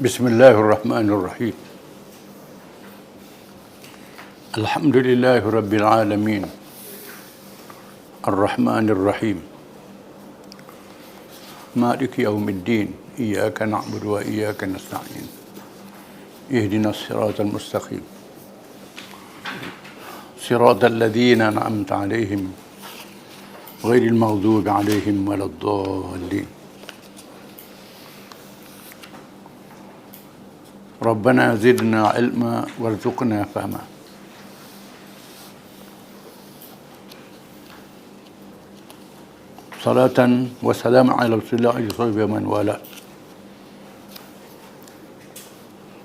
Bismillahirrahmanirrahim. Alhamdulillahi Rabbil Alamin. Ar-Rahmanir-Rahim. Maliki yaumiddin. Iyyaka na'budu wa iyyaka nasta'in. Ihdinas siratal mustaqim. Siratal ladzina an'amta 'alaihim ghairil maghdubi 'alaihim waladdallin. Rabbana zidna ilma warzuqna fahma. Salatan wa salam ala Rasulillah wa man wala.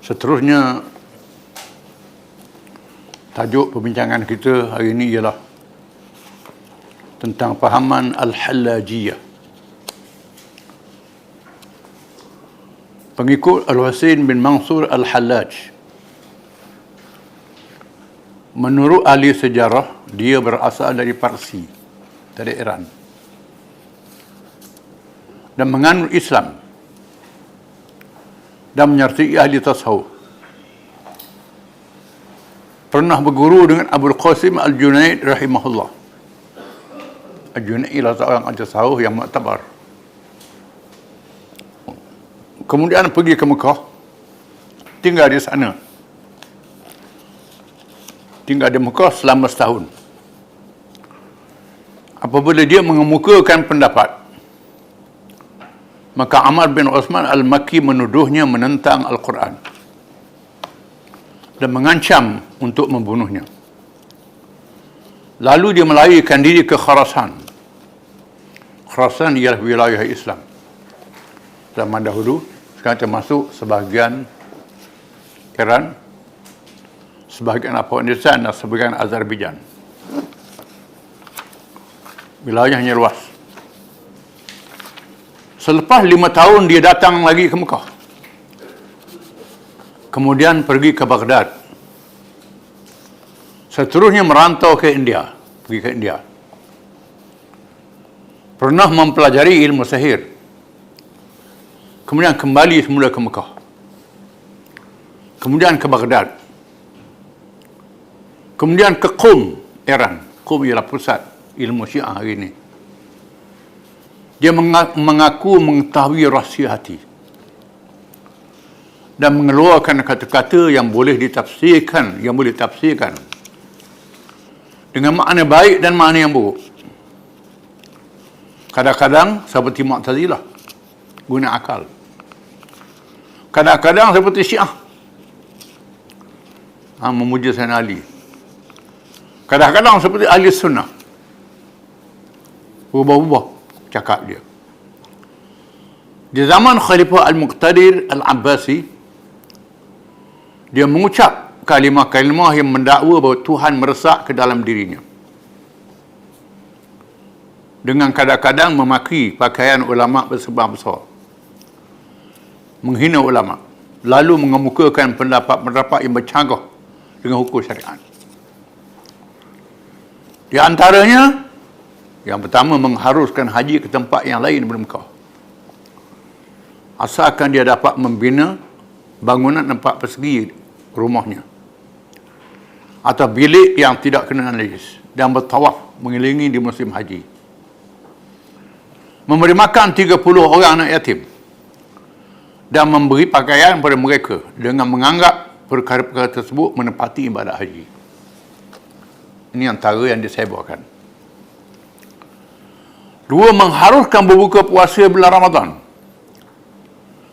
Seterusnya, tajuk perbincangan kita hari ini ialah tentang fahaman Al-Hallajiyah. Pengikut Al-Husain bin Mansur Al-Hallaj. Menurut ahli sejarah, dia berasal dari Parsi, dari Iran, dan menganut Islam dan menyertai ahli tasawuf. Pernah berguru dengan Abul Qasim Al-Junaid rahimahullah. Al-Junaid ialah seorang tasawuf yang muktabar. Kemudian pergi ke Mekah, tinggal di sana. Tinggal di Mekah selama setahun. Apabila dia mengemukakan pendapat, maka Ammar bin Uthman Al-Makki menuduhnya menentang Al-Quran dan mengancam untuk membunuhnya. Lalu dia melarikan diri ke Khurasan. Khurasan ialah wilayah Islam zaman dahulu, sekarang termasuk sebahagian Iran, sebahagian Afghanistan dan sebahagian Azerbaijan. Wilayahnya luas. Selepas 5 tahun dia datang lagi ke Mekah. Kemudian pergi ke Baghdad. Seterusnya merantau ke India. Pergi ke India. Pernah mempelajari ilmu sihir. Kemudian kembali semula ke Mekah. Kemudian ke Baghdad. Kemudian ke Qum, Iran. Qum ialah pusat ilmu Syiah hari ini. Dia mengaku mengetahui rahsia hati dan mengeluarkan kata-kata yang boleh ditafsirkan, dengan makna baik dan makna yang buruk. Kadang-kadang seperti Mu'tazilah, guna akal. Kadang-kadang seperti Syiah, memuja Sayyidina Ali. Kadang-kadang seperti ahli sunnah, berubah-ubah cakap dia. Di zaman Khalifah Al-Muqtadir Al-Abbasi, dia mengucap kalimah-kalimah yang mendakwa bahawa Tuhan meresak ke dalam dirinya, dengan kadang-kadang memaki pakaian ulama bersebar besar, menghina ulama, lalu mengemukakan pendapat-pendapat yang bercanggah dengan hukum syariat. Di antaranya, yang pertama, mengharuskan haji ke tempat yang lain daripada Mekah, asalkan dia dapat membina bangunan 4 persegi rumahnya atau bilik yang tidak kena najis, dan bertawaf mengelilingi di musim haji. Memberi makan 30 orang anak yatim dan memberi pakaian kepada mereka dengan menganggap perkara-perkara tersebut menepati ibadat haji. Ini antara yang disebarkan. 2. Mengharuskan berbuka puasa bulan Ramadan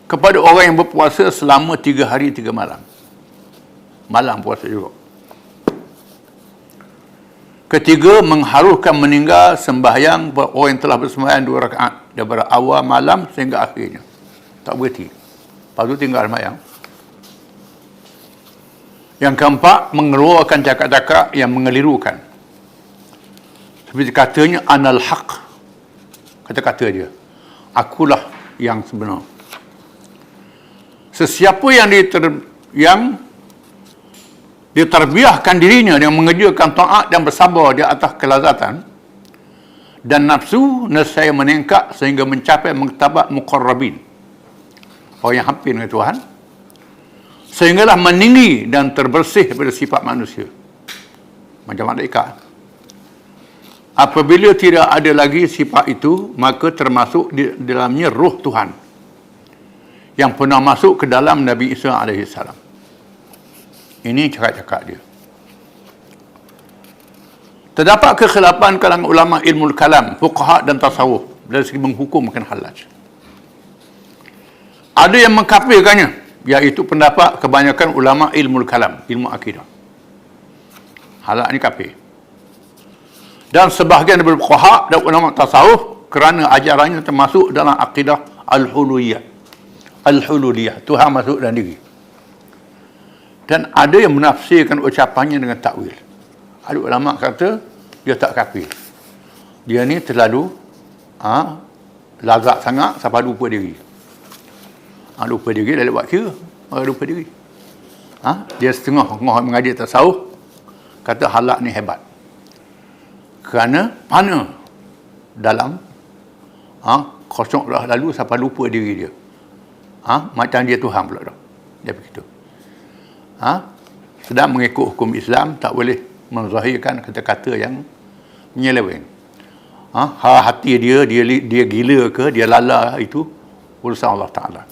kepada orang yang berpuasa selama 3 hari 3 malam. Malam puasa juga. 3. Mengharuskan meninggal sembahyang orang yang telah bersembahyang 2 rakaat daripada awal malam sehingga akhirnya. Tak berhenti. Lepas tu tinggal sembahyang. Yang 4, mengeluarkan cakap-cakap yang mengelirukan. Seperti katanya, anal haq. Kata-kata dia, akulah yang sebenar. Sesiapa yang diterbiahkan dirinya dengan mengerjakan taat dan bersabar di atas kelazatan dan nafsu, nescaya meningkat sehingga mencapai martabat muqarrabin, orang yang hampir dengan Tuhan, sehinggalah meninggi dan terbersih daripada sifat manusia. Macam malaikat. Apabila tidak ada lagi sifat itu, maka termasuk di dalamnya roh Tuhan yang pernah masuk ke dalam Nabi Isa AS. Ini cakap-cakap dia. Terdapat kekhilapan kalangan ulama ilmu kalam, fuqaha dan tasawuf dari segi menghukumkan halaj. Ada yang mengkafirkannya, iaitu pendapat kebanyakan ulama ilmu kalam, ilmu akidah. Halal ni kafir. Dan sebahagian daripada fuqaha dan ulama tasawuf kerana ajarannya termasuk dalam akidah al-hululiyah. Al-hululiyah, Tuhan masuk dalam diri. Dan ada yang menafsirkan ucapannya dengan takwil. Ada ulama kata dia tak kafir. Dia ni terlalu lazat sangat sampai lupa diri. Lupa diri dah buat kira. Lupa diri. Dia setengah mengaji tasawuf kata halak ni hebat. Kerana mana dalam kosong dah lalu sampai lupa diri dia. Macam dia Tuhan pula dah. Dia begitu. Sedang mengikut hukum Islam tak boleh menzahirkan kata-kata yang menyeleweng. Hati dia gila ke, dia lala, itu urusan Allah Ta'ala.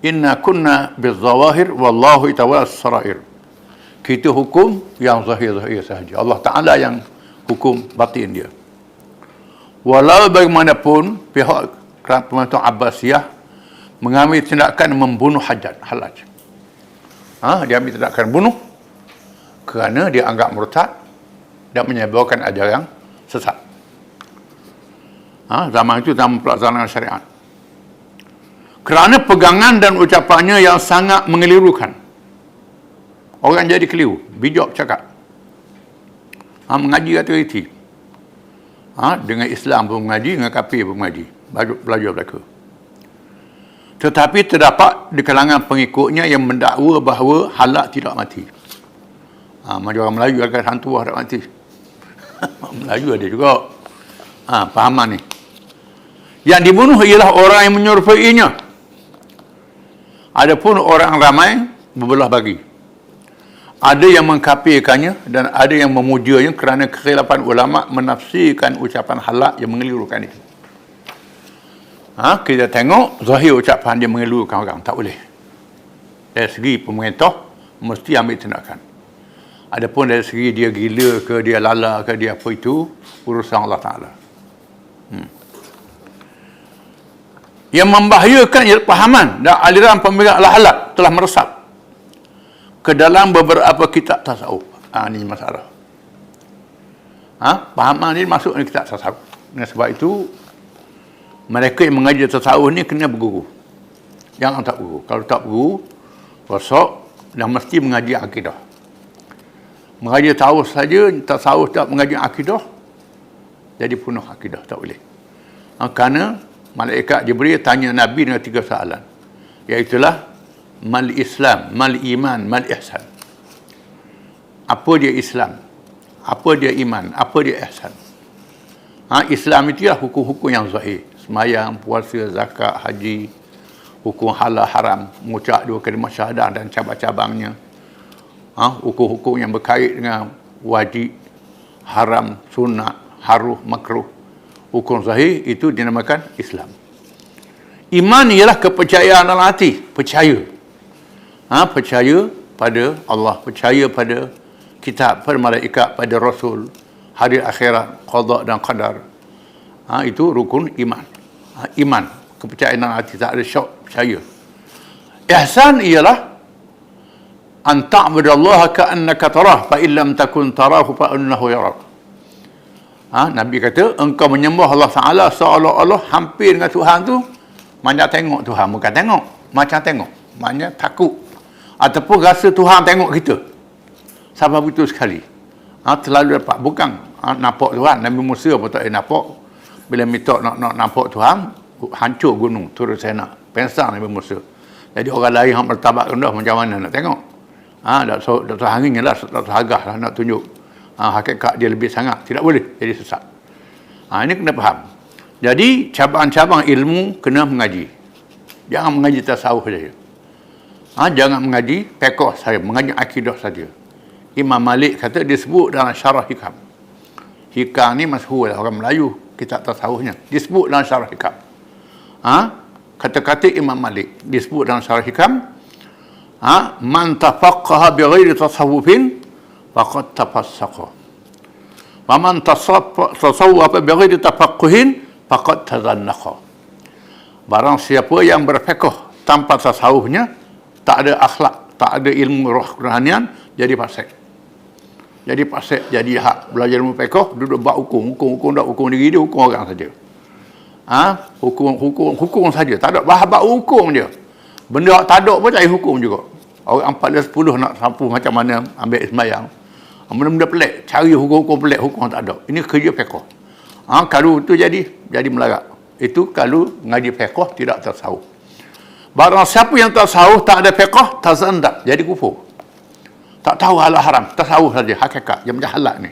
Inna kunna bizzawahir wallahu itawala sarair. Kita hukum yang zahir-zahir sahaja. Allah Ta'ala yang hukum batin dia. Walau bagaimanapun pihak pemerintahan Abbasiyah mengambil tindakan membunuh Hajjaj. Dia ambil tindakan bunuh kerana dia anggap murtad dan menyebarkan ajaran sesat. Zaman itu zaman pelaksanaan syariat. Kerana pegangan dan ucapannya yang sangat mengelirukan, orang jadi keliru, bijak cakap. Mengaji kata reti. Dengan Islam pun mengaji, dengan kafir pun mengaji. Belajar belaka. Tetapi terdapat di kalangan pengikutnya yang mendakwa bahawa halak tidak mati. Macam orang Melayu akan hantu tak mati. Melayu ada juga. Fahaman ni. Yang dibunuh ialah orang yang menyerupainya. Adapun orang ramai berbelah bagi. Ada yang mengkafirkannya dan ada yang memujanya kerana kekhilapan ulama menafsirkan ucapan halak yang mengelirukan itu. Kita tengok zahir ucapan dia mengelirukan orang, tak boleh. Dari segi pemerintah mesti ambil tindakan. Adapun dari segi dia gila ke, dia lala ke, dia apa, itu urusan Allah Ta'ala. Yang membahayakan ialah pahaman dan aliran pemikiran halal telah meresap ke dalam beberapa kitab tasawuf. Ini masalah. Pahaman ni masuk dalam kitab tasawuf. Dan sebab itu mereka yang mengaji tasawuf ni kena berguru. Jangan tak berguru. Kalau tak berguru, rosak dan mesti mengaji akidah. Mengaji tasawuf saja, tasawuf tak mengaji akidah, jadi punah akidah, tak boleh. Kerana malaikat Jibril tanya Nabi dengan 3 soalan. Iaitulah mal Islam, mal iman, mal ihsan. Apa dia Islam? Apa dia iman? Apa dia ihsan? Islam itu ialah hukum-hukum yang zahir. Semayang, puasa, zakat, haji, hukum halal haram, mengucap 2 kalimah syahadah dan cabang-cabangnya. Hukum-hukum yang berkait dengan wajib, haram, sunnah, haruh, makruh. Hukum zahir itu dinamakan Islam. Iman ialah kepercayaan dalam hati, percaya. Percaya pada Allah, percaya pada kitab, pada malaikat, pada Rasul, hari akhirat, qada dan qadar. Itu rukun iman. Iman, kepercayaan dalam hati, tak ada syak, percaya. Ihsan ialah an ta'budallaha ka'annaka tarah fa illam takun tarahu fa innahu yarak. Nabi kata engkau menyembah Allah Ta'ala seolah-olah hampir dengan Tuhan tu macam tengok Tuhan, bukan tengok, macam tengok, maknanya takut ataupun rasa Tuhan tengok kita. Sampai begitu sekali. Terlalu dapat, bukan nampak Tuhan. Nabi Musa pun tak nampak. Bila minta nak nampak Tuhan, hancur gunung, turun senak, pensang Nabi Musa. Jadi orang lain yang bertabat rendah macam mana nak tengok? Dr. Hangin lah, Dr. Hagah lah nak tunjuk hakikat dia lebih sangat. Tidak boleh jadi sesat. Ini kena faham. Jadi cabang-cabang ilmu kena mengaji. Jangan mengaji tasawuf saja. Jangan mengaji fiqh saja, mengaji akidah saja. Imam Malik kata disebut dalam syarah hikam. Hikam ni masyhur lah orang Melayu, kitab tasawufnya. Disebut dalam syarah hikam. Kata-kata Imam Malik disebut dalam syarah hikam. Man tafaqqaha bighairi tasawufin faqad tafassaqa. Wa man tasawwafa bighairi tafaqquhin faqad tazannaqa. Barang siapa yang berfiqh tanpa tasawufnya, tak ada akhlak, tak ada ilmu rohanian, jadi fasik. Jadi fasik, jadi hak belajar ilmu fiqh, duduk buat hukum tak hukum diri dia, hukum orang saja. Hukum saja, tak ada bahas hukum je. Benda tak ada pun tak ada hukum juga. Orang 14-10 nak sapu macam mana ambil sembahyang. Benda-benda pelik, cari hukum-hukum pelik, hukum tak ada. Ini kerja fiqh. Kalau itu jadi melarat. Itu kalau ngaji fiqh tidak tasawuf. Barang siapa yang tasawuf tak ada fiqh, tazandak, jadi kufur. Tak tahu halal haram, tasawuf saja hakikat yang macam halal ni.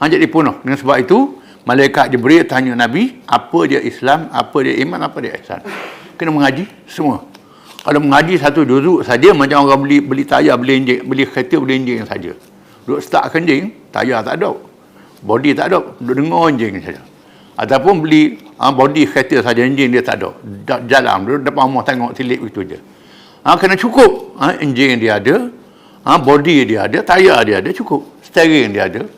Jadi punah. Dengan sebab itu malaikat Jibril tanya Nabi, apa dia Islam, apa dia iman, apa dia ihsan. Kena mengaji semua. Kalau mengaji satu juzuk saja, macam orang beli tayar, beli kereta, beli enjin saja. Duduk start enjin, tayar tak ada, body tak ada, duduk dengar enjin saja. Ataupun beli body kereta saja, enjin dia tak ada, jalan duduk depan rumah tengok tilip itu je. Kena cukup. Enjin dia ada, body dia ada, tayar dia ada, cukup. Steering dia ada,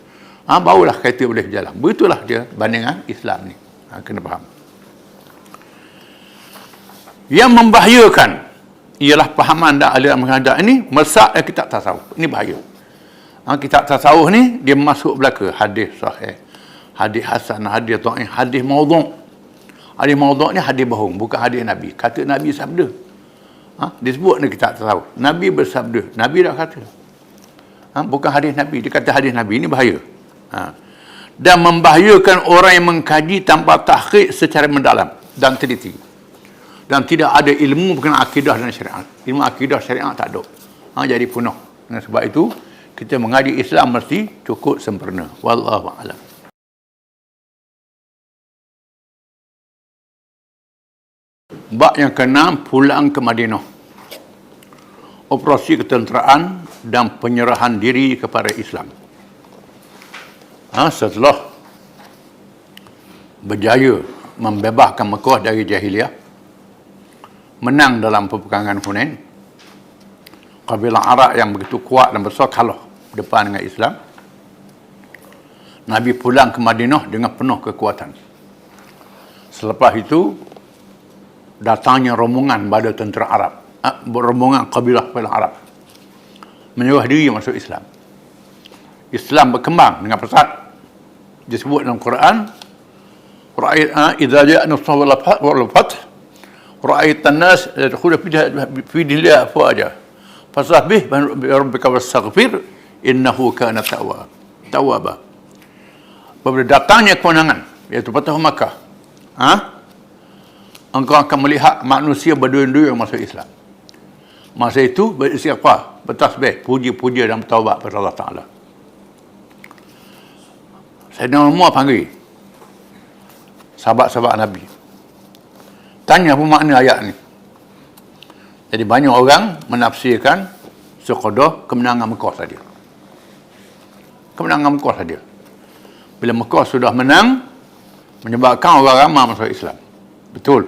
barulah kereta boleh berjalan. Begitulah dia bandingan Islam ni. Kena faham. Yang membahayakan ialah pahaman dan aliran menghadap ini mesak kitab tasawuf. Ini bahaya. Kitab tasawuf ni dia masuk belaka hadis sahih, hadis hasan, hadis dhaif, hadis maudhu'. Hadis maudhu' ni hadis bohong, bukan hadis Nabi. Kata Nabi sabda. Disebut ni kitab tasawuf. Nabi bersabda, Nabi dah kata. Bukan hadis Nabi, dia kata hadis Nabi. Ini bahaya. Dan membahayakan orang yang mengkaji tanpa tahqiq secara mendalam dan teliti. Dan tidak ada ilmu berkenaan akidah dan syariat. Ilmu akidah syariat tak ada. Jadi punah. Dengan sebab itu, kita mengaji Islam mesti cukup sempurna. Wallahu a'lam. Bab yang ke-6, pulang ke Madinah. Operasi ketenteraan dan penyerahan diri kepada Islam. Setelah berjaya membebaskan Mekah dari jahiliah, menang dalam peperangan Hunain, kabilah Arab yang begitu kuat dan besar kalah depan dengan Islam. Nabi pulang ke Madinah dengan penuh kekuatan. Selepas itu datangnya rombongan pada tentera Arab, rombongan kabilah Arab menyerah diri masuk Islam. Islam berkembang dengan pesat. Disebut dalam Quran, idza ja'a nasrullah wal fath ra'aitan nas yadkhuluna fi dinillah afwaja fasabbih bi rabbika wastaghfir innahu kana tawwaba. Apabila datangnya kemenangan, iaitu Fathu Makkah, engkau akan melihat manusia berduyun-duyun masuk Islam. Masa itu beristighfar, bertasbih, puji-puji dan bertaubat kepada Allah Ta'ala. Sayyidina Umar panggil sahabat-sahabat Nabi, tanya apa makna ayat ni. Jadi banyak orang menafsirkan sekadar kemenangan Mekah saja. Kemenangan Mekah saja. Bila Mekah sudah menang, menyebabkan orang ramai masuk Islam. Betul.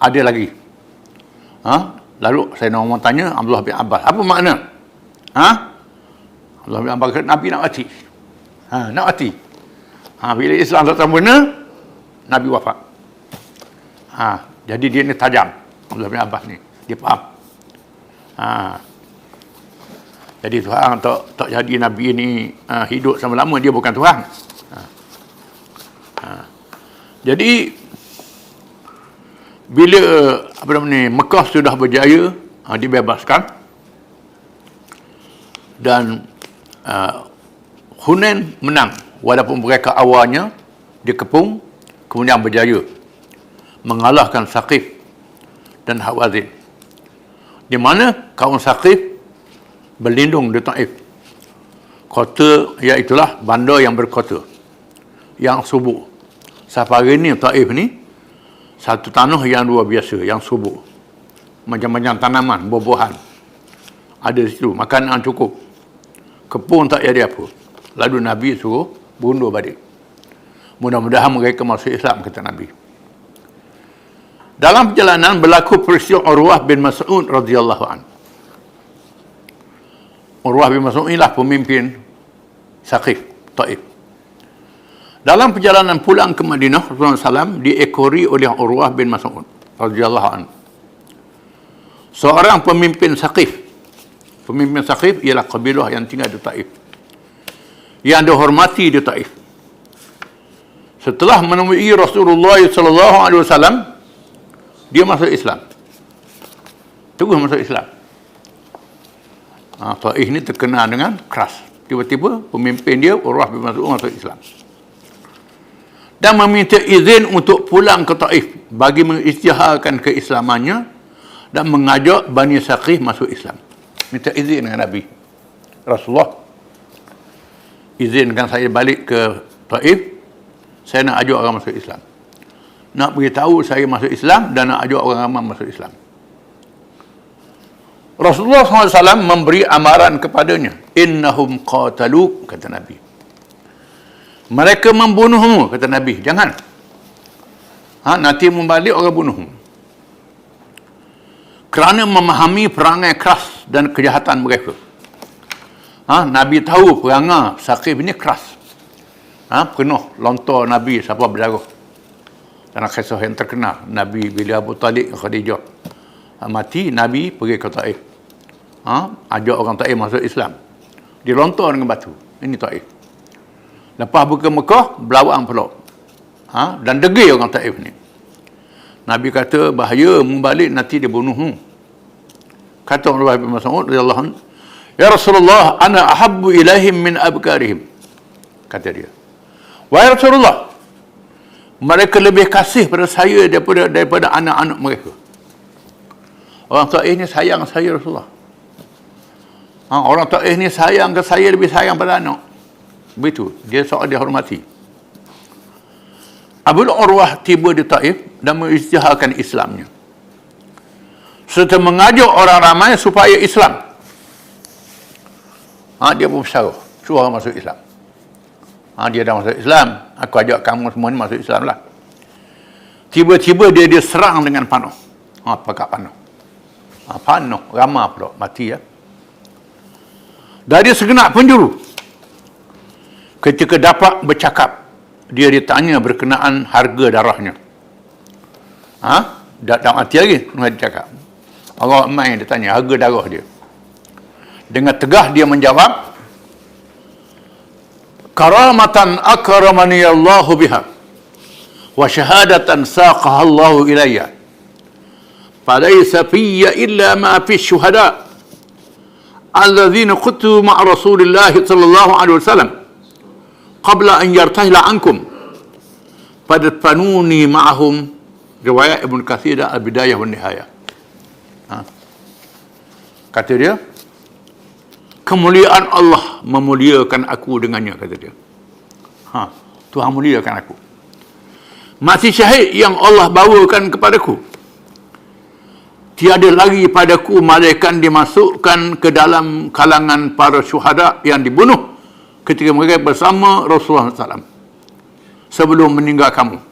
Ada lagi. Lalu saya nak tanya Abdullah bin Abbas, apa makna? Abdullah bin Abbas kata, Nabi nak mati. Nak mati. Bila Islam tak sempurna, Nabi wafat. Jadi dia ni tajam. Abdullah bin Abbas ni. Dia faham. Jadi Tuhan tak jadi Nabi ni hidup selama-lama, dia bukan Tuhan. Jadi bila Mekah sudah berjaya dibebaskan dan Hunain menang, walaupun mereka awalnya dikepung, kemudian berjaya mengalahkan Saqif dan Hawazin, di mana kaum Saqif berlindung di Taif, kota iaitulah bandar yang berkota, yang subur. Sampai hari ni Taif ni satu tanah yang luar biasa, yang subur, macam-macam tanaman, buah-buahan, Ada di situ, makanan cukup. Kepung tak jadi apa. Lalu Nabi suruh bunuh balik. Mudah-mudahan mereka masuk Islam, kata Nabi. Dalam perjalanan berlaku peristiwa Urwah bin Mas'ud radhiyallahu anhu. Urwah bin Mas'ud inilah pemimpin Saqif, Taif. Dalam perjalanan pulang ke Madinah, Rasulullah SAW diekori oleh Urwah bin Mas'ud radhiyallahu anhu. Seorang pemimpin Saqif. Pemimpin Saqif ialah kabilah yang tinggal di Taif, yang dihormati di Taif. Setelah menemui Rasulullah SAW, dia masuk Islam. Terus masuk Islam. Taif ini terkenal dengan keras. Tiba-tiba pemimpin dia, Urwah bin Mas'ud, masuk Islam. Dan meminta izin untuk pulang ke Taif bagi mengisytiharkan keislamannya dan mengajak Bani Saqif masuk Islam. Minta izin dengan Nabi. Rasulullah, izinkan saya balik ke Taif, saya nak ajak orang masuk Islam. Nak beritahu saya masuk Islam dan nak ajak orang ramai masuk Islam. Rasulullah SAW memberi amaran kepadanya. Innahum qataluk, kata Nabi. Mereka membunuhmu, kata Nabi. Jangan. Nanti membalik orang bunuhmu. Kerana memahami perangai keras dan kejahatan mereka. Nabi tahu perangai Saqif ini keras. Penuh lontar Nabi siapa berdarah. Dalam kisah yang terkenal, Nabi bila Abu Talib dan Khadijah mati, Nabi pergi ke Taif. Ajak orang Taif masuk Islam. Dilontar dengan batu. Ini Taif. Lepas buka Mekah, berlawan pula. Dan degil orang Taif ni. Nabi kata, bahaya membalik nanti dia bunuhmu. Kata Urwah bin Mas'ud radhiyallahu anhu, ya Rasulullah, ana ahabbu ilaihim min abkarihim. Kata dia. Wahai Rasulullah, mereka lebih kasih pada saya daripada anak-anak mereka. Orang Taif ni sayang saya, Rasulullah. Orang Taif ni sayang ke saya, lebih sayang pada anak. Begitu. Dia soal dihormati. Abu Urwah tiba di Taif dan mengisytiharkan Islamnya, serta mengajak orang ramai supaya Islam. Dia bersyarat, suruh orang masuk Islam. Dia dah masuk Islam, aku ajak kamu semua ni masuk Islam lah. Tiba-tiba dia diserang dengan panah. Pakat panah. Panah, ramah pula, mati ya. Dari segenap penjuru, ketika dapat bercakap, dia ditanya berkenaan harga darahnya. Tak mati lagi, dia cakap. Orang main dia tanya harga darah dia. Dengan tegah dia menjawab, karamatan akramani Allahu biha wa syahadatan saqaha Allahu ilayya falaysa fiyya illa ma fi syuhada alladhina qutu ma'a Rasulillah sallallahu alaihi wasallam qabla an yartahila ankum fadfanuni ma'ahum. Riwayat Ibn Katsir dan Al-Bidayah wa Nihayah. Kata dia, kemuliaan Allah memuliakan aku dengannya, kata dia. Tuhan muliakan aku. Mati syahid yang Allah bawakan kepadaku, tiada lagi padaku malaikat dimasukkan ke dalam kalangan para syuhada yang dibunuh ketika mereka bersama Rasulullah SAW sebelum meninggal kamu.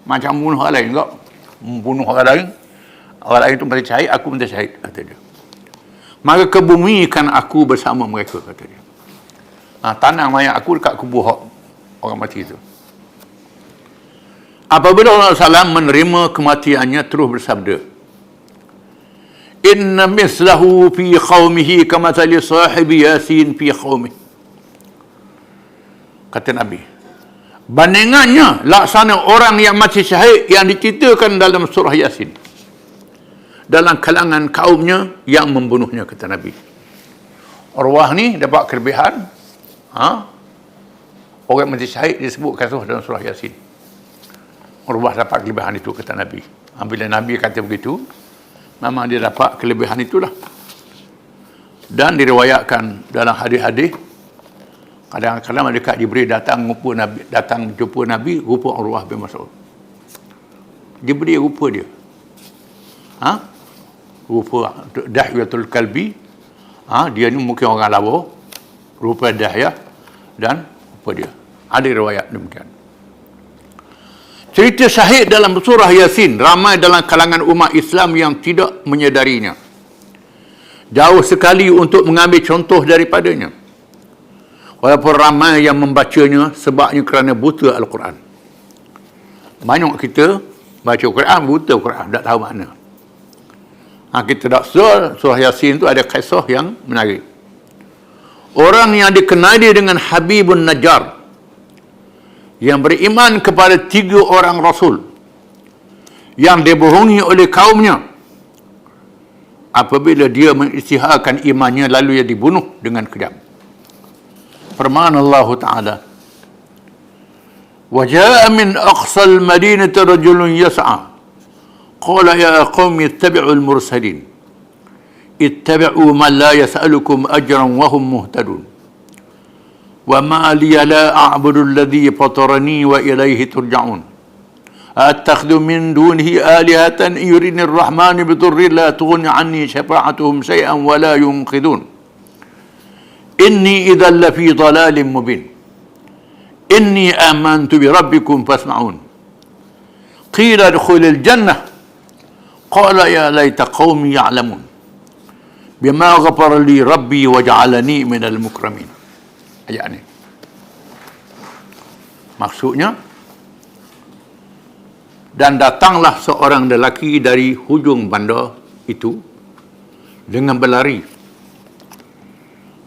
Macam bunuh orang lain enggak? Membunuh orang lain itu mati syahid, aku mati syahid, kata dia. Maka kebumikan aku bersama mereka, kata dia. Tanam mayat aku dekat kubur orang mati itu. Apabila Allah SAW menerima kematiannya, terus bersabda, inna mislahu fi qaumihi kamathali sahibi Yasin fi qaumihi. Kata Nabi, bandingannya laksana orang yang mati syahid yang diceritakan dalam surah Yasin dalam kalangan kaumnya yang membunuhnya, kata Nabi. Urwah ni dapat kelebihan. Orang mati syahid disebut kasus dalam surah Yasin. Urwah dapat kelebihan itu, kata Nabi. Bila Nabi kata begitu, memang dia dapat kelebihan itulah. Dan diriwayatkan dalam hadis-hadis, kadang-kadang mereka diberi datang jumpa Nabi rupa Urwah bin Mas'ud. Diberi rupa dia. Rupa Dahyatul Kalbi Dia ni mungkin orang Lawa, rupa Dahya dan apa dia. Ada riwayat demikian. Cerita syahid dalam surah Yasin ramai dalam kalangan umat Islam yang tidak menyedarinya. Jauh sekali untuk mengambil contoh daripadanya. Walaupun ramai yang membacanya sebabnya kerana buta Al-Quran. Banyak kita baca Quran, buta Quran, tak tahu makna. Kita tak surah Yasin tu ada kisah yang menarik. Orang yang dikenali dengan Habibun Najjar, yang beriman kepada 3 orang Rasul, yang dibohongi oleh kaumnya, apabila dia mengisytiharkan imannya lalu ia dibunuh dengan kejam. Firman Allah Ta'ala, وَجَاءَ مِنْ أَقْصَى الْمَدِينَةِ رَجُلٌ يَسْعَى قَالَ يَا قَوْمِ اتَّبِعُوا الْمُرْسَلِينَ اتَّبِعُوا مَنْ لَا يَسْأَلُكُمْ أَجْرًا وَهُمْ مُهْتَدُونَ وَمَا لِيَ لَا أَعْبُدُ الَّذِي فَطَرَنِي وَإِلَيْهِ تُرْجَعُونَ أَتَّخِذُ مِنْ دُونِهِ آلِهَةً إِنْ يُرِدْنِ الرَّحْمَنُ بِضُرٍّ لَا تُغْنِ عَنِّي شَفَاعَتُهُمْ شَيْئًا وَلَا يُنْقِذُونَ إِنِّي إِذًا لَفِي ضَلَالٍ مُبِينٍ إِنِّي آمَنْتُ بِرَبِّكُمْ فَاسْمَعُونِ قِيلَ ادْخُلِ الْجَنَّةَ قَالَ يَا لَيْتَ قَوْمِي يَعْلَمُونَ بِمَا غَفَرَ لِي رَبِّي وَجَعَلَنِي مِنَ الْمُكْرَمِينَ. Ayat ni maksudnya, dan datanglah seorang lelaki dari hujung bandar itu dengan berlari.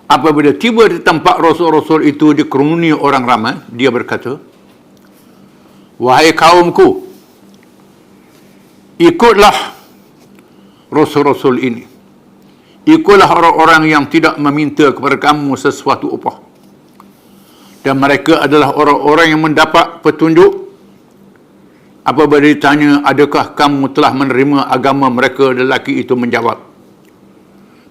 Apabila tiba di tempat Rasul-Rasul itu dikerumuni orang ramai, dia berkata, "Wahai kaumku, ikutlah Rasul-Rasul ini. Ikutlah orang-orang yang tidak meminta kepada kamu sesuatu upah. Dan mereka adalah orang-orang yang mendapat petunjuk. Apabila ditanya, adakah kamu telah menerima agama mereka?" Lelaki itu menjawab,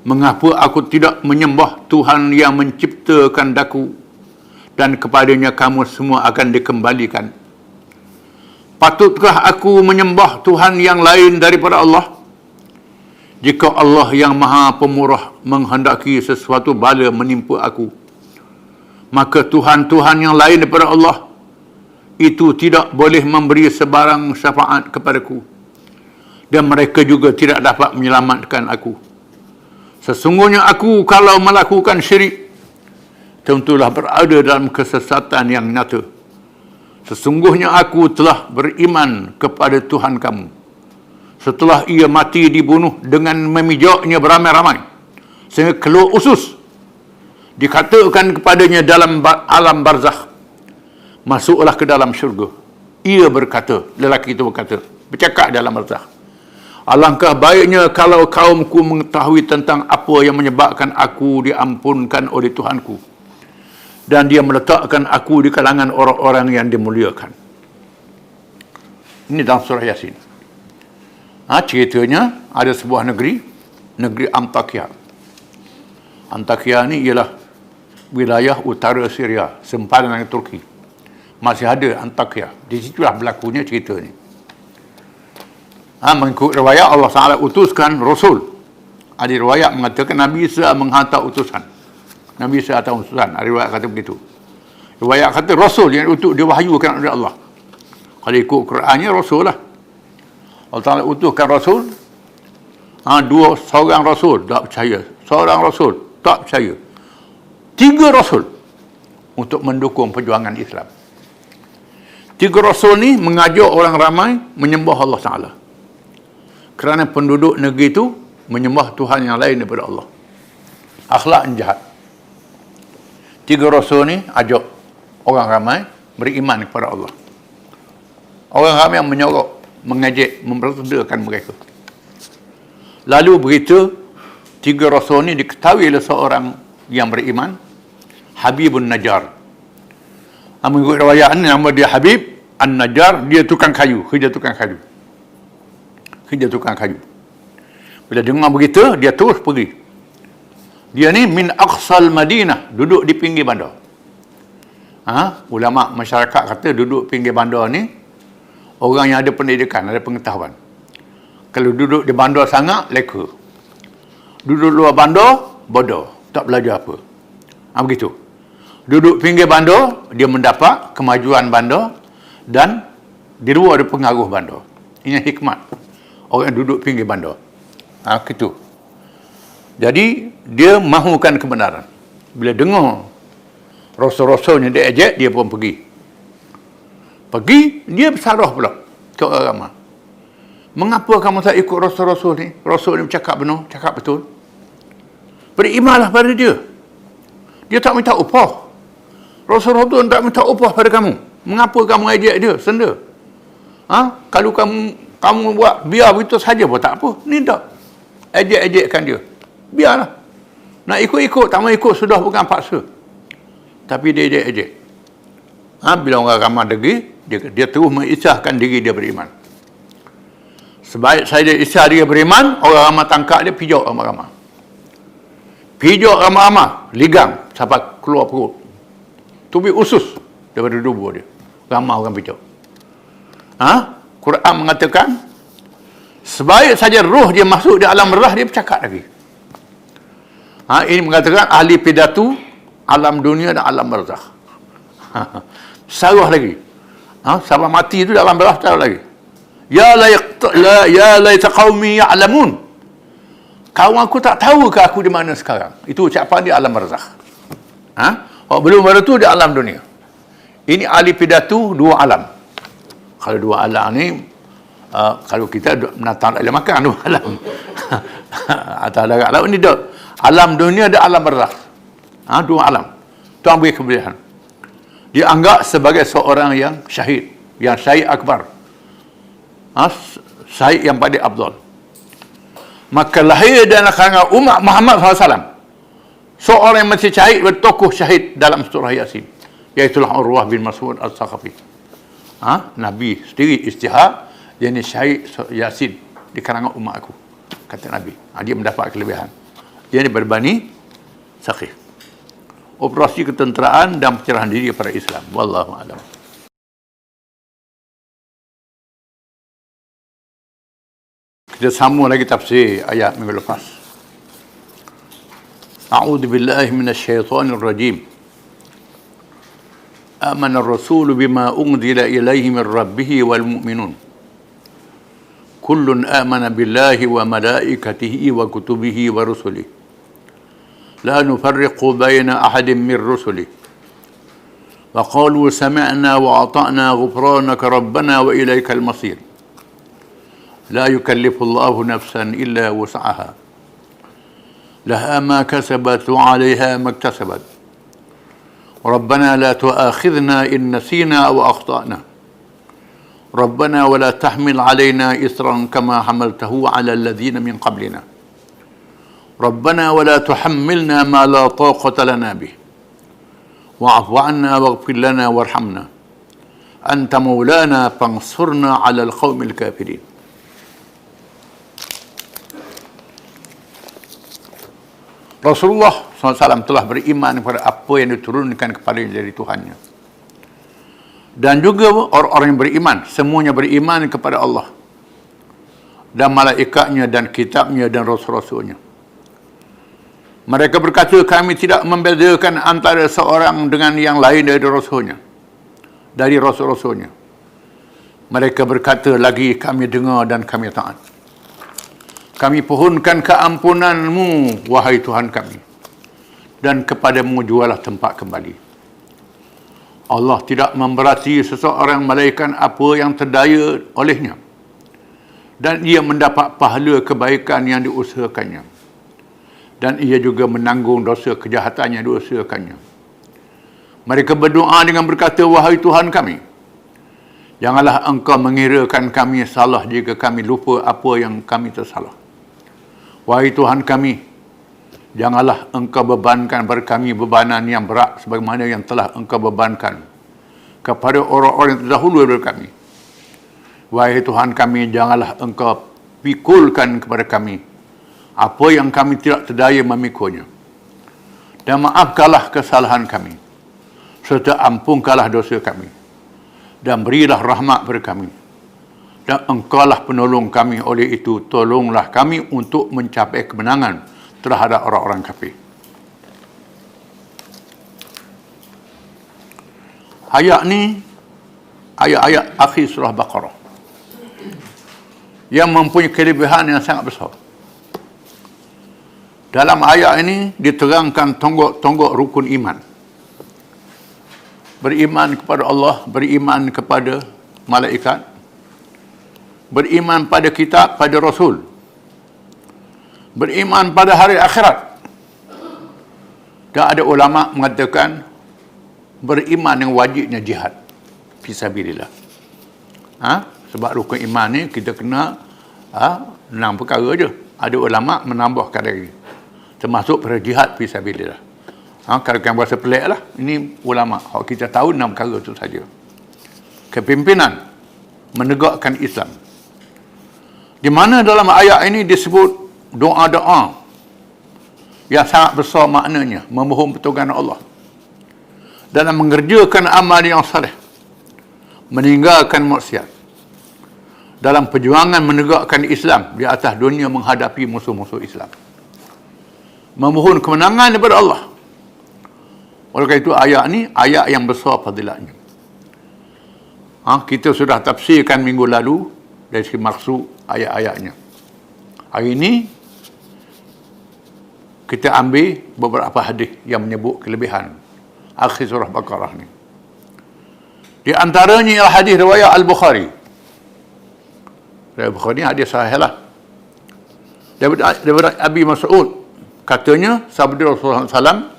"Mengapa aku tidak menyembah Tuhan yang menciptakan daku, dan kepadanya kamu semua akan dikembalikan? Patutkah aku menyembah Tuhan yang lain daripada Allah? Jika Allah yang Maha Pemurah menghendaki sesuatu bala menimpa aku, maka Tuhan-Tuhan yang lain daripada Allah itu tidak boleh memberi sebarang syafaat kepadaku, dan mereka juga tidak dapat menyelamatkan aku. Sesungguhnya aku kalau melakukan syirik, tentulah berada dalam kesesatan yang nyata. Sesungguhnya aku telah beriman kepada Tuhan kamu, setelah ia mati dibunuh dengan memijaknya beramai-ramai, sehingga keluar usus. Dikatakan kepadanya dalam alam barzakh, masuklah ke dalam syurga. Ia berkata," lelaki itu berkata, bercakap dalam barzakh, "Alangkah baiknya kalau kaumku mengetahui tentang apa yang menyebabkan aku diampunkan oleh Tuhanku, dan dia meletakkan aku di kalangan orang-orang yang dimuliakan." Ini dalam surah Yasin. Ceritanya ada sebuah negeri Antakya. Antakya ni ialah wilayah utara Syria, sempadan dengan Turki. Masih ada Antakya. Di situlah berlakunya cerita ni. Mengikut riwayat, Allah Ta'ala utuskan Rasul. Ada riwayat mengatakan Nabi Isa menghantar utusan. Nabi Isa hantar utusan. Ada riwayat kata begitu. Riwayat kata Rasul yang diwahyukan oleh Allah. Kalau ikut Qurannya Rasul lah. Allah Ta'ala utuskan Rasul. Seorang Rasul tak percaya. Seorang Rasul tak percaya. 3 Rasul untuk mendukung perjuangan Islam. 3 Rasul ni mengajak orang ramai menyembah Allah Ta'ala. Kerana penduduk negeri itu menyembah Tuhan yang lain daripada Allah. Akhlak yang jahat. 3 Rasul ni ajak orang ramai beriman kepada Allah. Orang ramai yang menyorok, mengejek, mempersedakan mereka. Lalu berita 3 Rasul ni diketahui oleh seorang yang beriman, Habibun Najjar. Mengikut riwayat ni, nama dia Habib An-Najjar. Dia tukang kayu, kerja tukang kayu. Bila dengar berita, dia terus pergi. Dia ni min aqsal Madinah, duduk di pinggir bandar. Ulama masyarakat kata duduk pinggir bandar ni orang yang ada pendidikan, ada pengetahuan. Kalau duduk di bandar sangat, leka. Duduk luar bandar, bodoh, tak belajar apa. Begitu. Duduk pinggir bandar, dia mendapat kemajuan bandar dan di luar ada pengaruh bandar. Ini hikmat orang yang duduk pinggir bandar. Gitu. Jadi dia mahukan kebenaran. Bila dengar rasul-rasulnya dia ejek, dia pun pergi. Dia bersarah pula ke orang ramai. Mengapa kamu tak ikut rasul-rasul ni? Rasul ni bercakap benar, cakap betul. Berimanlah pada dia. Dia tak minta upah. Rasul-rasul tak minta upah pada kamu. Mengapa kamu ejek dia? Senda. Kalau kamu buat biar begitu saja pun tak apa. Ni tak. Ejek-ejekkan dia. Biarlah. Nak ikut-ikut, tak mau ikut sudah bukan paksa. Tapi dia ejek-ejek. Bila orang ramai degi, dia terus mengisahkan diri dia beriman. Sebaik saja isah dia beriman, orang ramai tangkap dia, pijak ramai-ramai. Pijak ramai-ramai, ligang sampai keluar perut. Tubi usus daripada tubuh dia. Ramai orang pijak. Quran mengatakan, sebaik saja roh dia masuk di alam roh, dia bercakap lagi. Ini mengatakan ahli pidato alam dunia dan alam barzakh. Sarah lagi. Sampai mati itu dalam barzakh sarah lagi. Ya laita qaumi ya'lamun. Kaum aku tak tahu ke aku di mana sekarang. Itu ucapan di alam barzakh. Belum baru tu di alam dunia. Ini ahli pidato dua alam. Kalau dua alam ni kalau kita menatang tak boleh makan dua alam. Atau darat laut ni tak. Alam dunia dan alam barzakh. Dua alam. Tu ambil kebelian. Dia anggap sebagai seorang yang syahid. Yang syahid akbar. Syahid yang paling afdal. Maka lahir dan kalangan umat Muhammad SAW. Seorang yang masih syahid bertokoh syahid dalam surah Yasin. Iaitulah Urwah bin Mas'ud al-Thaqafi. Nabi sendiri istihad. Dia ni syahid Yasin di kalangan umat aku. Kata Nabi. Dia mendapat kelebihan. Dia ni berbani Saqif. Operasi ketenteraan dan pencerahan diri kepada Islam. Wallahu a'lam. Kita sambung lagi tafsir ayat minggu lepas. A'udzu billahi minasyaitonir rajim. Amana ar-rasulu bima unzila ilaihi min rabbih wal mu'minun. Kullun amana billahi wa malaikatihi wa kutubihi wa rusulihi. لا نفرق بين أحد من رسله وقالوا سمعنا وأطعنا غفرانك ربنا وإليك المصير لا يكلف الله نفسا إلا وسعها لها ما كسبت وعليها ما اكتسبت ربنا لا تؤاخذنا إن نسينا أو أخطأنا ربنا ولا تحمل علينا إصرا كما حملته على الذين من قبلنا ربنا ولا تحملنا ما لا طاقة لنا به واعف عنا واغفر لنا وارحمنا أنت مولانا فانصرنا على القوم الكافرين. Rasulullah SAW telah beriman kepada apa yang diturunkan kepadanya dari Tuhannya. Dan juga orang-orang yang beriman, semuanya beriman kepada Allah dan malaikatnya dan kitabnya dan rasul-rasulnya. Mereka berkata, kami tidak membezakan antara seorang dengan yang lain dari rasul-rasulnya. Mereka berkata lagi, kami dengar dan kami taat. Kami pohonkan keampunanmu, wahai Tuhan kami. Dan kepadamu jualah tempat kembali. Allah tidak memberati seseorang malaikat apa yang terdaya olehnya. Dan ia mendapat pahala kebaikan yang diusahakannya. Dan ia juga menanggung dosa kejahatan yang diusahakannya. Mereka berdoa dengan berkata, wahai Tuhan kami, janganlah engkau mengirakan kami salah jika kami lupa apa yang kami tersalah. Wahai Tuhan kami, janganlah engkau bebankan kepada kami bebanan yang berat sebagaimana yang telah engkau bebankan kepada orang-orang yang terdahulu daripada kami. Wahai Tuhan kami, janganlah engkau pikulkan kepada kami apa yang kami tidak terdaya memikulnya. Dan maafkanlah kesalahan kami, serta ampunkanlah dosa kami, dan berilah rahmat kepada kami. Dan engkaulah penolong kami, oleh itu tolonglah kami untuk mencapai kemenangan terhadap orang-orang kafir. Ayat ni ayat-ayat akhir surah Baqarah yang mempunyai kelebihan yang sangat besar. Dalam ayat ini diterangkan tonggak-tonggak rukun iman. Beriman kepada Allah, beriman kepada malaikat, beriman pada kitab, pada Rasul, beriman pada hari akhirat. Dan ada ulama mengatakan beriman yang wajibnya jihad fisabilillah. Sebab rukun iman ni kita kena 6 perkara je. Ada ulama menambahkan lagi, termasuk pada jihad fisabilillah. Kalau kan berasa pelik lah, ini ulama kita tahu 6 perkara itu saja. Kepimpinan menegakkan Islam, di mana dalam ayat ini disebut doa-doa yang sangat besar maknanya, memohon pertolongan Allah dalam mengerjakan amal yang saleh, meninggalkan maksiat, dalam perjuangan menegakkan Islam di atas dunia menghadapi musuh-musuh Islam, memohon kemenangan daripada Allah. Oleh kerana itu ayat ni ayat yang besar fadilatnya. Kita sudah tafsirkan minggu lalu dari segi maksud ayat-ayatnya. Hari ini kita ambil beberapa hadis yang menyebut kelebihan akhir surah Baqarah ni. Di antaranya ialah hadis riwayat Al-Bukhari. Riwayat Bukhari ni hadis sahih lah. Daripada Abi Mas'ud, katanya sabda Rasulullah SAW,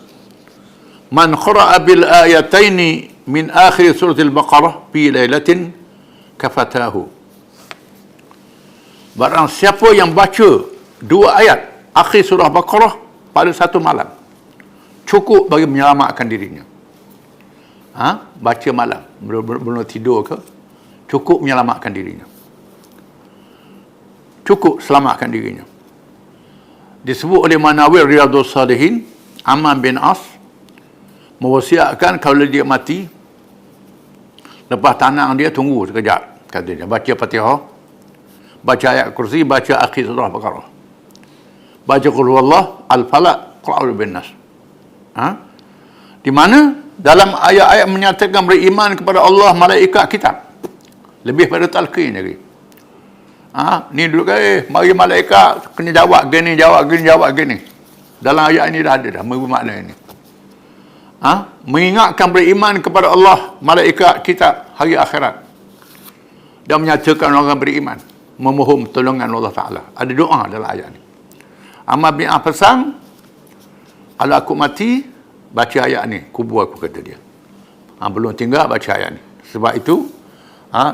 man qara'a bil ayataini min akhir surah Al-Baqarah fi lailatin kafatahu. Barang siapa yang baca 2 ayat akhir surah Baqarah pada satu malam, cukup bagi menyelamatkan dirinya. Baca malam, belum tidur ke, cukup menyelamatkan dirinya. Cukup selamatkan dirinya. Disebut oleh Manawir Riyadhus Salihin, Amr bin As mewasiatkan kalau dia mati, lepas tanang dia tunggu sekejap, kata dia, baca Fatihah, baca ayat kursi, baca akhir surah Baqarah, baca qul huwallah, al-falaq, qul a'udzu bin nas. Di mana dalam ayat-ayat menyatakan beriman kepada Allah, malaikat, kitab, lebih pada talqin lagi. Ni dulu mari malaikat kena jawab gini, jawab gini. Dalam ayat ini dah ada dah makna ini. Mengingatkan beriman kepada Allah, malaikat, kitab, hari akhirat, dan menyatakan orang beriman, memohon pertolongan Allah Ta'ala. Ada doa dalam ayat ini. Amr bin As pesan, kalau aku mati, baca ayat ni, kubur aku, kata dia. Belum tinggal baca ayat ni. Sebab itu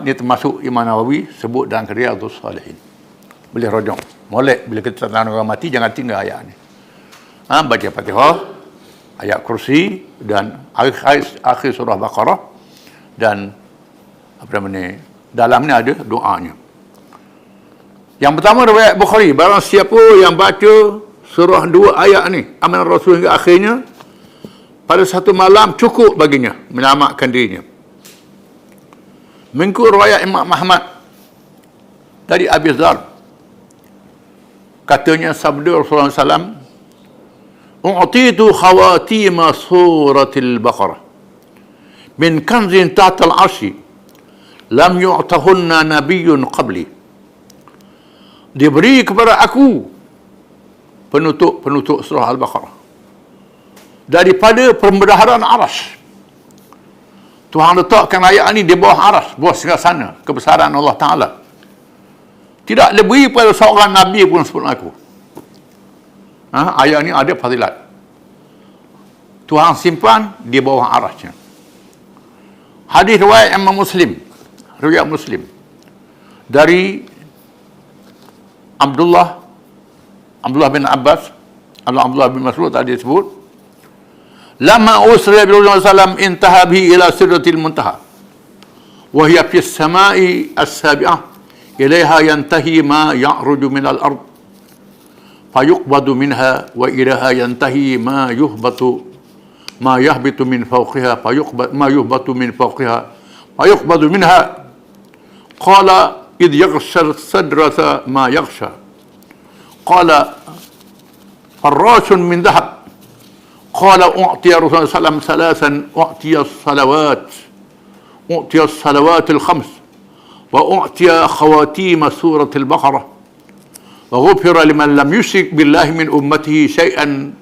ni termasuk Imam Nawawi sebut dalam Riyadhus Salihin. Boleh rojong, molek bila kita tentang orang mati, jangan tinggal ayat ni. Baca Fatihah, ayat kursi, dan akhir surah Baqarah, dan dalam ni ada doanya. Yang pertama riwayat Bukhari, barang siapa yang baca surah 2 ayat ni, amanah Rasul hingga akhirnya, pada satu malam, cukup baginya menyelamatkan dirinya. Mengikut riwayat Imam Ahmad dari Abi Dzar, katanya sabda Rasulullah SAW, u'titu khawatima suratil Baqarah min kanzin tahtal arshi lam yu'tahunna nabiyyun qabli. Diberi kepada aku penutup surah Al-Baqarah daripada pembendaharaan aras. Tuhan letakkan ayat ini di bawah aras, bawah singgasana kebesaran Allah Ta'ala. Tidak lebih pada seorang Nabi pun sebelum aku. Ayat ini ada fadilat. Tuhan simpan di bawah arasnya. Hadis riwayat Imam Muslim, riwayat Muslim, dari Abdullah bin Abbas, Abdullah bin Mas'ud tadi disebut, lama usriya bi Rasulullah sallam intaha bihi ila sidratil muntaha wa hiya fi as-sama'i as-sabi'ah ilaiha yantahi ma ya'ruju min al-ard fayuqbadu minha wa ilaiha yantahi ma yahbitu min fawqiha ma yuhbatu min fawqiha fayuqbadu minha qala idh yaghsha sadrata ma yaghsha qala farasun min dhahab. Qala u'tiya Rasulullah sallallahu alaihi wasallam thalathan, u'tiya as-salawat al-khams wa u'tiya khawatim surah al-Baqarah wa ghufira liman lam yushrik billahi min ummatihi syai'an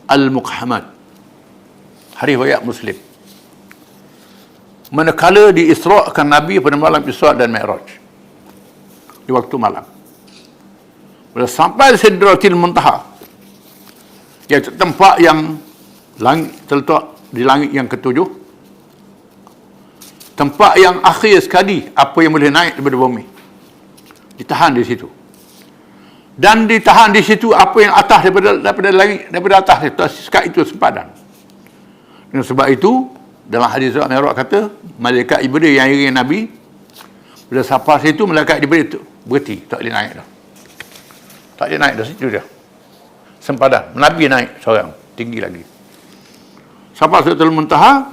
al-muqhamat. Hadis riwayat Muslim. Manakala diisra'kan Nabi pada malam Isra' dan Mi'raj, di waktu malam, bila sampai Sidratil Muntaha, iaitu tempat yang terletak di langit yang ketujuh, tempat yang akhir sekali apa yang boleh naik daripada bumi, ditahan di situ. Dan ditahan di situ apa yang atas daripada langit, daripada atas itu, sekat itu sempadan. Dan sebab itu dalam hadis Isra' Mi'raj kata, malaikat Jibril yang iringi Nabi, bila sampai situ malaikat Jibril itu berhenti, tak boleh naik dah. Tak boleh naik dah, situ dia. Sempadan. Nabi naik seorang, tinggi lagi. Sampai Sidratul Muntaha,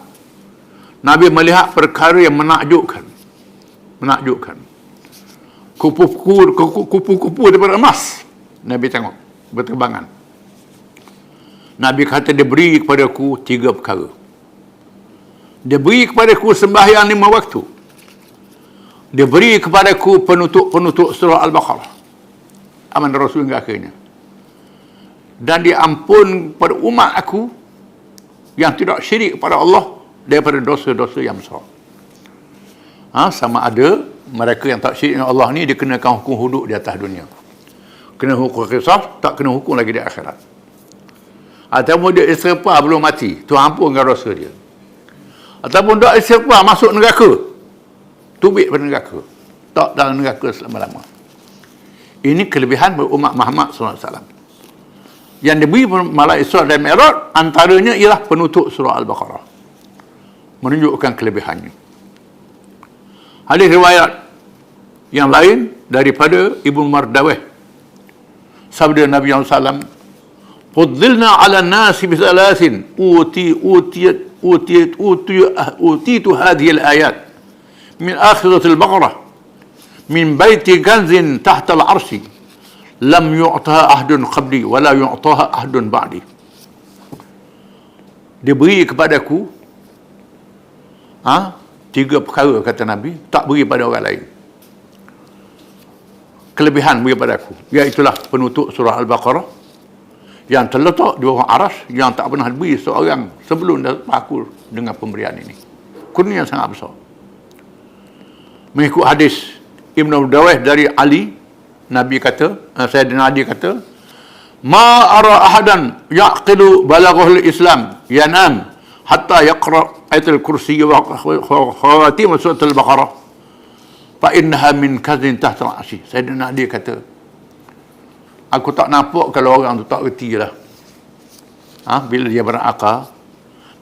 Nabi melihat perkara yang menakjubkan. Menakjubkan. Kupu-kupu daripada emas. Nabi tengok, berterbangan. Nabi kata, dia beri kepadaku 3 perkara. Dia beri kepadaku sembahyang 5 waktu. Dia beri kepadaku penutup surah Al-Baqarah. Aman Rasul hingga akhirnya. Dan dia ampun pada umat aku yang tidak syirik kepada Allah daripada dosa-dosa yang besar. Sama ada mereka yang tak syirik dengan Allah ni, dia kenakan hukum hudud di atas dunia. Kena hukum qisas, tak kena hukum lagi di akhirat. Ataupun dia istighfar belum mati, Tuhan ampunkan dosa dia. Ataupun tak istighfar masuk neraka, tubik pada neraka, tak dalam neraka selama-lama. Ini kelebihan umat Muhammad SAW. Yang diberi malam Isra' dan Mi'raj antaranya ialah penutup surah Al-Baqarah, menunjukkan kelebihannya. Hadis riwayat yang lain daripada Ibnu Mardawih, sabda Nabi SAW, "Fuddilna 'ala an-nasi bi thalathin utitu hadhihi al-ayat min akhirati al-Baqarah min baiti kanzin tahta al-'arsy lam yu'taha ahdun qabli wa la yu'taha ahdun ba'di." Diberi kepadaku 3 perkara, kata Nabi, tak beri pada orang lain. Kelebihan beri padaku, iaitulah penutup surah Al-Baqarah yang terletak di bawah aras, yang tak pernah diberi seorang sebelum aku dengan pemberian ini. Kurnia yang sangat besar. Mengikut hadis Ibnu Daweh dari Ali, Nabi kata, Sayyidina Ali kata, "Ma ara ahadan yaqilu balaghul Islam yanam hatta yaqra ayatul kursi wa khawatim surah Al-Baqarah fa innaha min kazin tahta al-'arsy." Sayyidina Ali kata, aku tak nampak kalau orang tu tak reti lah. Bila dia berakal,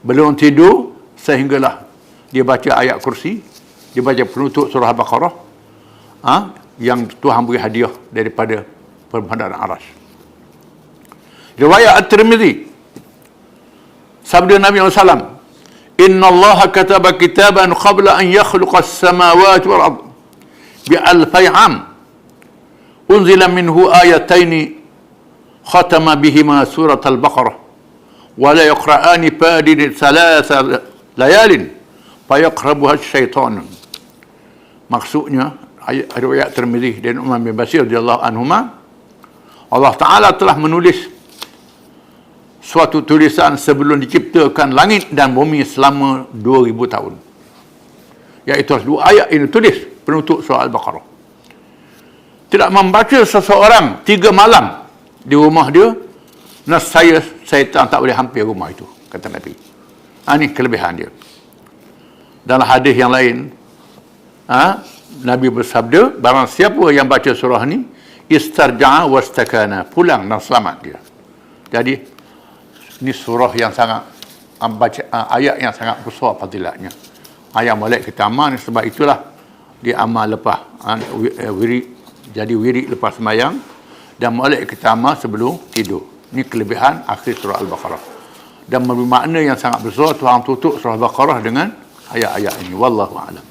belum tidur, sehinggalah dia baca ayat kursi, dia baca penutup surah Al-Baqarah, yang Tuhan beri hadiah daripada permandangan aras. Riwayat At-Tirmidzi, sabda Nabi SAW, "Inna Allah kataba kitaban qabla an yakhluqa as-samawati wal ard bi alfi 'am unzila minhu ayataini khatama bihima surat Al-Baqarah wa la yaqra'ani fadid thalatha layalin fayaqrabuha syaitan." Maksudnya ayat riwayat Tirmidzi dan Umar bin Bashir radhiyallahu anhuma, Allah Ta'ala telah menulis suatu tulisan sebelum diciptakan langit dan bumi selama 2000 tahun. Iaitu 2 ayat ini tulis penutup surah Al-Baqarah. Tidak membaca seseorang 3 malam di rumah dia, nescaya syaitan tak boleh hampir rumah itu, kata Nabi. Ini kelebihan dia. Dalam hadis yang lain, Nabi bersabda, barang siapa yang baca surah ni, istarja'a wastakana, pulang dan selamat dia. Jadi ini surah yang sangat ayat yang sangat besar fadilatnya. Ayat molek kita amal, sebab itulah dia amal lepas wirid, jadi wirid lepas sembahyang, dan molek kita amal sebelum tidur. Ini kelebihan akhir surah Al-Baqarah. Dan bermakna yang sangat besar Tuhan tutup surah Al-Baqarah dengan ayat-ayat ini. Wallahu a'lam.